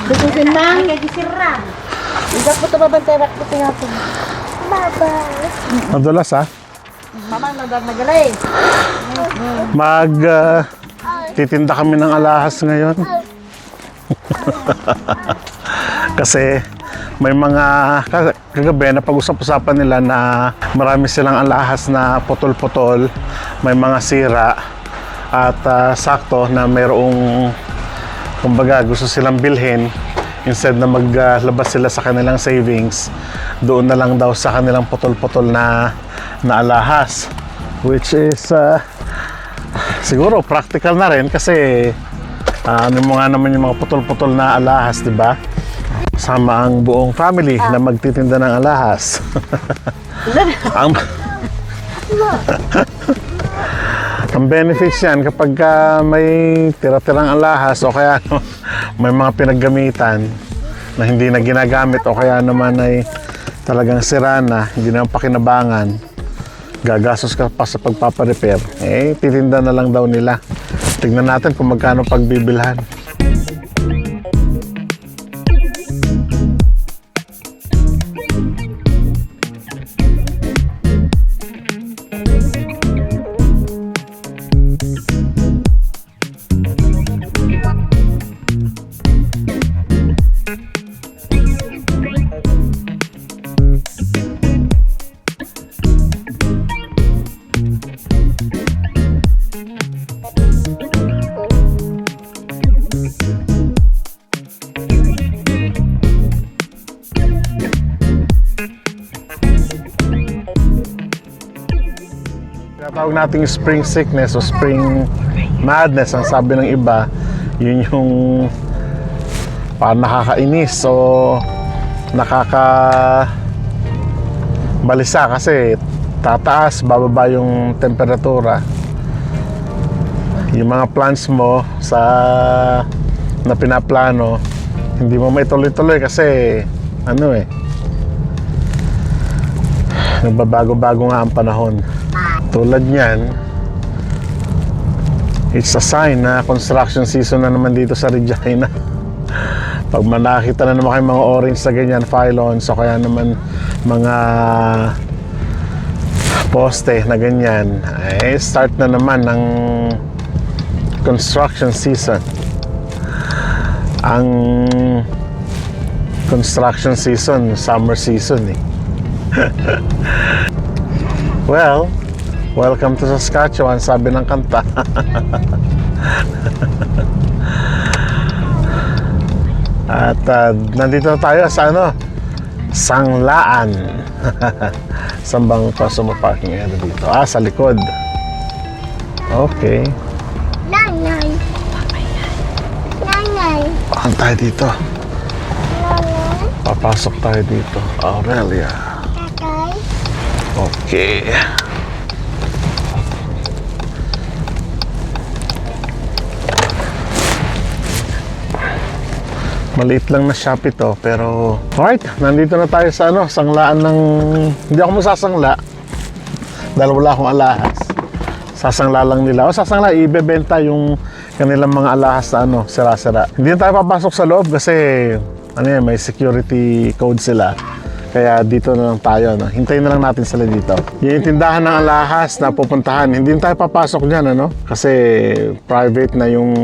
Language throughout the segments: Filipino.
Dugusin mang. Kaya gisirra. Iba po ito babantay. Rak po ito po. Baba. Madulas ha? Mama, nagalay. Titinda kami ng alahas ngayon. Kasi may mga kagabi na pag-usap-usapan nila na marami silang alahas na putol-putol, may mga sira at sakto na mayroong kumbaga gusto silang bilhin, instead na maglabas sila sa kanilang savings, doon na lang daw sa kanilang putol-putol na alahas, which is siguro practical na rin kasi ano mo nga naman yung mga putol-putol na alahas, di ba? Sama ang buong family na magtitinda ng alahas. Ang benefits yan kapag may tira-tirang alahas o kaya may mga pinaggamitan na hindi na ginagamit o kaya naman ay talagang sira na, hindi na pakinabangan, gagastos ka pa sa pagpaparepair, titinda na lang daw nila. Tignan natin kung magkano pagbibilhan. Tawag nating spring sickness o spring madness, ang sabi ng iba, yun yung parang nakakainis o nakakabalisa kasi tataas, bababa yung temperatura. Yung mga plants mo na pinaplano, hindi mo may tuloy-tuloy kasi nagbabago-bago nga ang panahon. Tulad niyan, it's a sign na construction season na naman dito sa Regina. Pag nakita na naman kayo mga orange na ganyan, pylons o kaya naman mga poste na ganyan, start na naman ng construction season. Ang construction season, summer season Well, welcome to Saskatchewan, sabi ng kanta. At nandito na tayo sa Sanglaan. Saan bang customer parking area dito? Sa likod. Okay. Nanay. Nanay. Pakan tayo dito. Nanay. Papasok tayo dito. Aurelia. Tatay. Okay. Maliit lang na shop ito, pero alright, nandito na tayo sa sanglaan ng, hindi ako masasangla dahil wala akong alahas. Sasangla lang nila, sasangla, ibebenta yung kanilang mga alahas na sira-sira. Hindi na tayo papasok sa loob kasi may security code sila, kaya dito na lang tayo, hintayin na lang natin sila dito. Yung tindahan ng alahas na pupuntahan, hindi na tayo papasok dyan kasi private na yung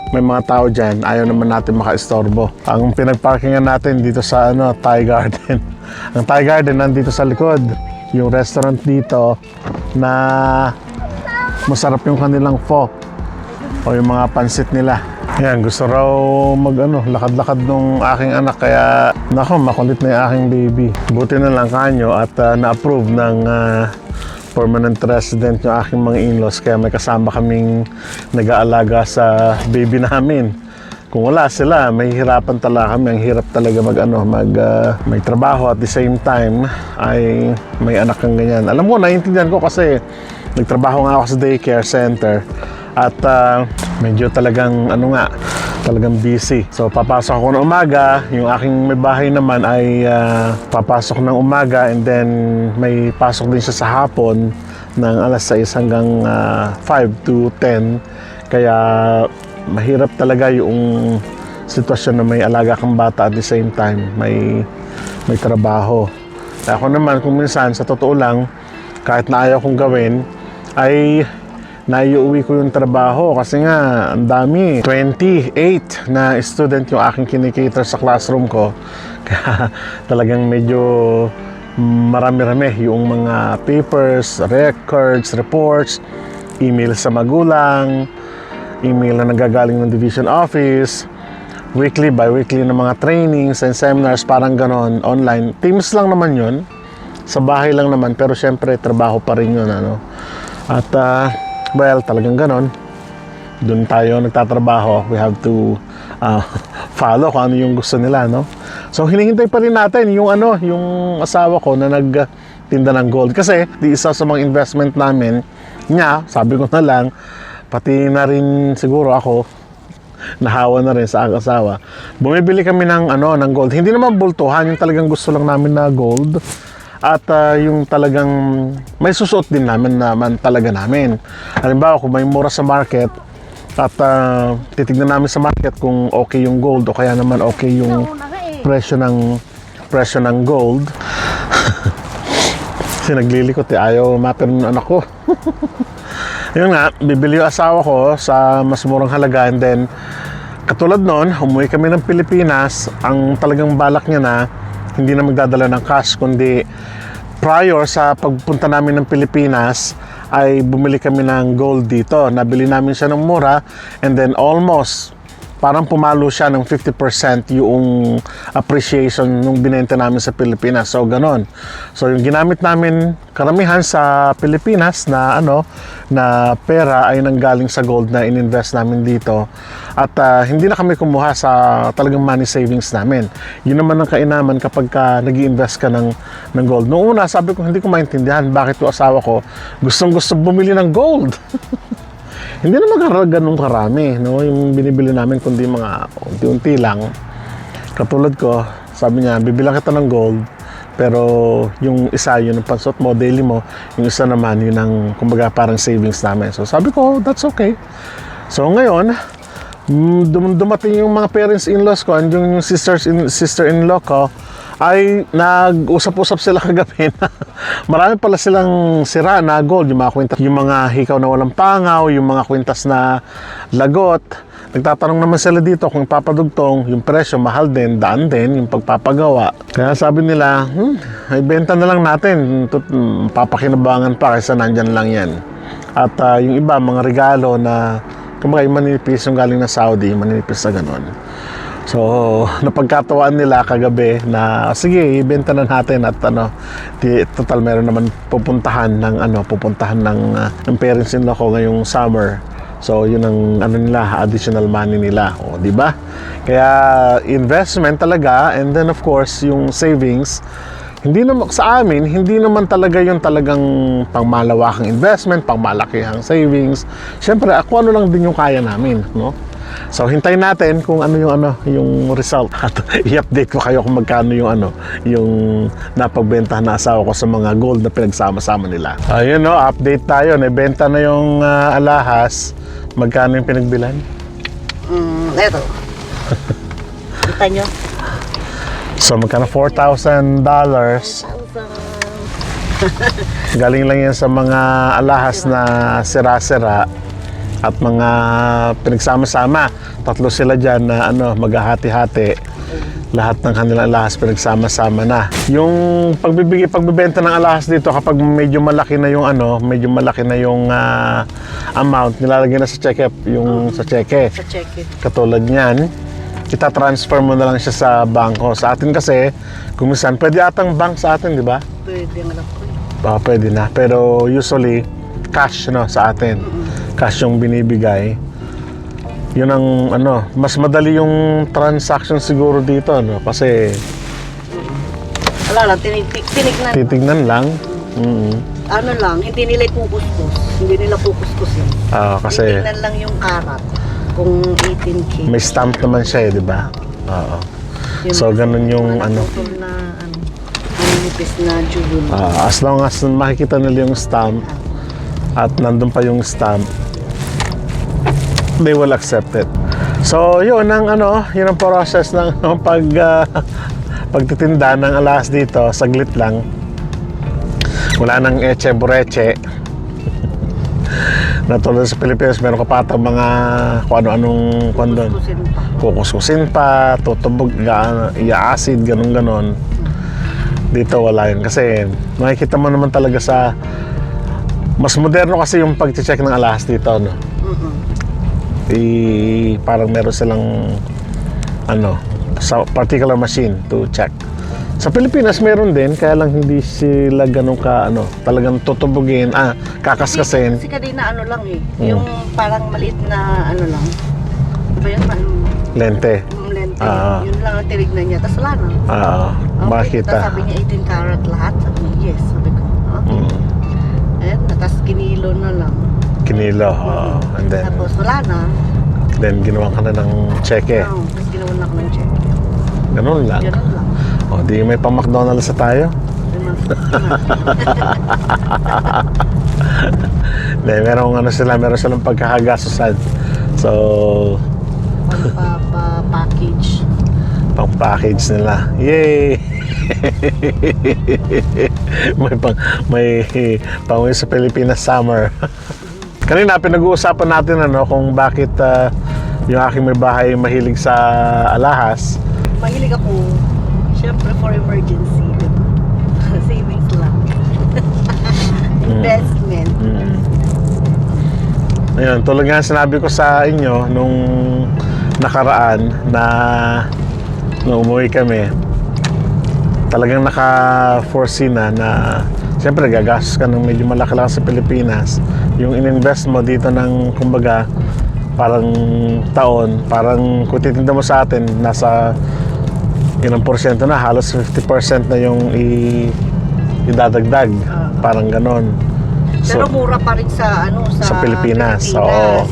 may mga tao dyan, ayaw naman natin maka-istorbo. Ang pinagparkingan natin dito sa Thai Garden. Ang Thai Garden nandito sa likod. Yung restaurant dito na masarap yung kanilang pho o yung mga pansit nila. Yan, gusto raw lakad-lakad nung aking anak, kaya makulit na yung aking baby. Buti na lang kanyo at na-approve ng permanent resident yung aking mga in-laws, kaya may kasama kaming nag-aalaga sa baby namin. Kung wala sila, may hirapan talaga kami. Ang hirap talaga may trabaho at the same time ay may anak kang ganyan. Alam mo, naiintindihan ko kasi nagtrabaho nga ako sa daycare center at medyo talagang talagang busy. So papasok ako ng umaga, yung aking may bahay naman ay papasok ng umaga, and then may pasok din siya sa hapon ng alas 6 hanggang 5 to 10. Kaya mahirap talaga yung sitwasyon na may alaga kang bata at the same time may trabaho. Kaya ako naman kung minsan sa totoo lang kahit na ayaw kong gawin ay naiuwi ko yung trabaho kasi nga ang dami, 28 na student yung aking kinikater sa classroom ko. Kaya talagang medyo marami-rami yung mga papers, records, reports, email sa magulang, email na nagagaling ng division office, weekly, bi-weekly na mga trainings and seminars, parang ganon, online. Teams lang naman yun, sa bahay lang naman, pero syempre trabaho pa rin yun, ano. At well, talagang ganon, doon tayo nagtatrabaho, we have to follow kung ano yung gusto nila, no. So hinihintay pa rin natin yung yung asawa ko na nagtinda ng gold, kasi di isa sa mga investment namin niya, sabi ko na lang, pati na rin siguro ako nahawa na rin sa aking asawa, bumibili kami ng ng gold, hindi naman bultuhan, yung talagang gusto lang namin na gold, at yung talagang may susuot din naman talaga namin. Halimbawa kung may mura sa market at titignan namin sa market kung okay yung gold o kaya naman okay yung presyo ng gold. Kasi naglilikot ayaw mapin ng anak ko. Yun nga, bibili yung asawa ko sa mas murang halaga, and then katulad nun, umuwi kami ng Pilipinas. Ang talagang balak niya na hindi na magdadala ng cash, kundi prior sa pagpunta namin ng Pilipinas ay bumili kami ng gold dito. Nabili namin siya ng mura, and then almost parang pumalo siya ng 50% yung appreciation nung binenta namin sa Pilipinas. So ganon. So yung ginamit namin karamihan sa Pilipinas na na pera ay nanggaling sa gold na ininvest namin dito. At hindi na kami kumuha sa talagang money savings namin. Yun naman ang kainaman kapag nag-i-invest ka ng gold. Noong una, sabi ko, hindi ko maintindihan bakit yung asawa ko gustong-gusto bumili ng gold. Hindi naman ganun karami, no? Yung binibili namin, kundi mga unti-unti lang. Katulad ko, sabi niya, bibilang kita ng gold, pero yung isa, yun ang pansot mo, daily mo, yung isa naman, yun ang, kumbaga, parang savings namin. So sabi ko, that's okay. So ngayon, dumating yung mga parents-in-laws ko, and yung sister-in-law ko, ay nag-usap-usap sila kagabi na marami pala silang sira na gold, yung mga kwintas, yung mga hikaw na walang pangaw, yung mga kwintas na lagot. Nagtatanong naman sila dito kung papadugtong, yung presyo mahal din, daan din yung pagpapagawa. Kaya sabi nila, ay benta na lang natin, papakinabangan pa kaysa nandyan lang yan. At yung iba, mga regalo na kumbaga yung manipis, yung galing na Saudi, yung manipis na ganon. So, napagkatawaan nila kagabi na sige, ibenta na natin at total meron naman pupuntahan ng parents-in-law ko ngayong summer. So, yun ang nila, additional money nila, di ba? Kaya investment talaga, and then of course, yung savings, hindi naman sa amin, hindi naman talaga yung talagang pangmalawakang investment, pangmalakihang savings. Siyempre, ako lang din yung kaya namin, no? So hintayin natin kung yung result at i-update ko kayo kung magkano yung napagbentahan na asawa ko sa mga gold na pinagsama-sama nila. Ayun, no, update tayo, nabenta na yung alahas. Magkano yung pinagbilan? Eto. Kita nyo? So magkano? $4,000. Galing lang yan sa mga alahas na sira-sira at mga pinagsama-sama. Tatlo sila dyan na maghahati-hati. Lahat ng kanilang alahas pinagsama-sama na. Yung pagbibenta ng alahas dito, kapag medyo malaki na yung amount, nilalagay na sa cheque, sa cheque. Sa cheque. Katulad niyan, ita-transfer mo na lang siya sa bangko. Sa atin kasi, kung minsan, pwede atang bank sa atin, di ba? Pwede ang alam ko. Pwede na. Pero usually, cash sa atin. Cash yung binibigay. Yun ang mas madali yung transaction siguro dito, kasi Wala lang, tinignan. titignan lang. Ano lang, hindi nila ipukuskus. Hindi nila kukuskusin. Kasi Titignan lang yung karat. Kung 18K. may stamp naman siya, di ba? Oo. So ganun yung Putol na manipis na jewel. as long as makikita nila yung stamp at nandun pa yung stamp, they will accept it. So, yun ang yun ang process ng pagtitinda ng alahas dito, saglit lang. Wala nang eche bureche. Natulad sa Pilipinas, meron ka pa atang mga kung ano-anong kung doon. Kuskusin pa. Kukuskusin pa, tutubog, ia-acid, ganun-ganon. Dito wala yun. Kasi makikita mo naman talaga sa mas moderno kasi yung pag-check ng alahas dito, no? Parang meron silang sa particular machine to check. Sa Pilipinas meron din, kaya lang hindi sila ganun ka talagang tutubugin, kakaskasin. Kasi kanina lang yung parang maliit na lang. Diba yun? Lente. Lente. Yun lang ang tinignan niya. Tapos wala na. Okay, Makita. tapos sabi niya 18 karat lahat. Sabi niya, yes. Sabi ko, okay. Ayan, tapos kinilo na lang. Kinilo. And then, Tapos wala na. ginawa ka na ng cheque. Tapos ginawa na ako ng check. Ganun lang. Ganun lang. O, di may pa McDonald's sa tayo. Meron silang pagkakagastusan. So, Package. pang-package nila. Yay! may pang sa Pilipinas summer. Kanina pinag-uusapan natin kung bakit yung aking may bahay mahilig sa alahas. Mahilig ako, syempre for emergency. Diba? Savings lang. Investment. Ayun, tulad nga sinabi ko sa inyo nung nakaraan na nung umuwi kami, talagang naka-foresee na siyempre gagastos ka ng medyo malaki lang sa Pilipinas. Yung in-invest mo dito ng kumbaga parang taon, parang kung titinda mo sa atin nasa ilang porsyento na, halos 50% na yung idadagdag, parang ganon. Pero mura pa rin sa sa Pilipinas. Oo.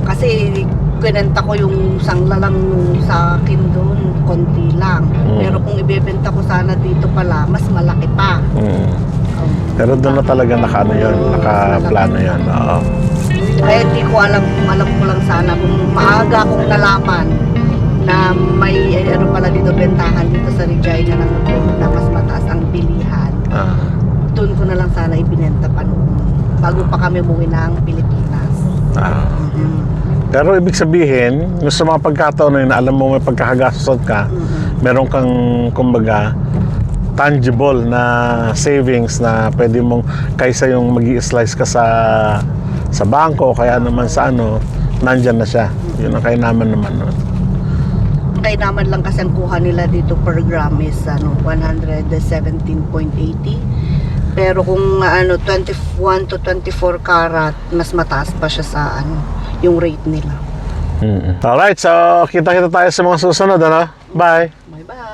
Kasi kinenta ko yung sangla lang sa akin doon, konti lang. Pero kung ibebenta ko sana dito pala, mas malaki pa. Pero doon na talaga nakaplano yun. Oo. Kaya hindi ko alam ko lang sana kung maaga akong nalaman na may pala dito bentahan dito sa Regina na mas mataas ang bilihan. Doon ko na lang sana ibinenta pa noon bago pa kami umuwi ng Pilipinas. Pero ibig sabihin, sa mga pagkataon na yun, alam mo may pagkakagastos ka, meron kang kumbaga tangible na savings na pwede mong kaysa yung mag-i-slice ka sa bangko kaya naman sa nandyan na siya. Yun ang kainaman naman nun. Kaya naman lang kasi ang kuha nila dito per gram is 117.80. Pero kung 21 to 24 karat, mas mataas pa siya sa yung rate nila. Alright, so kita-kita tayo sa mga susunod. Bye! Bye-bye!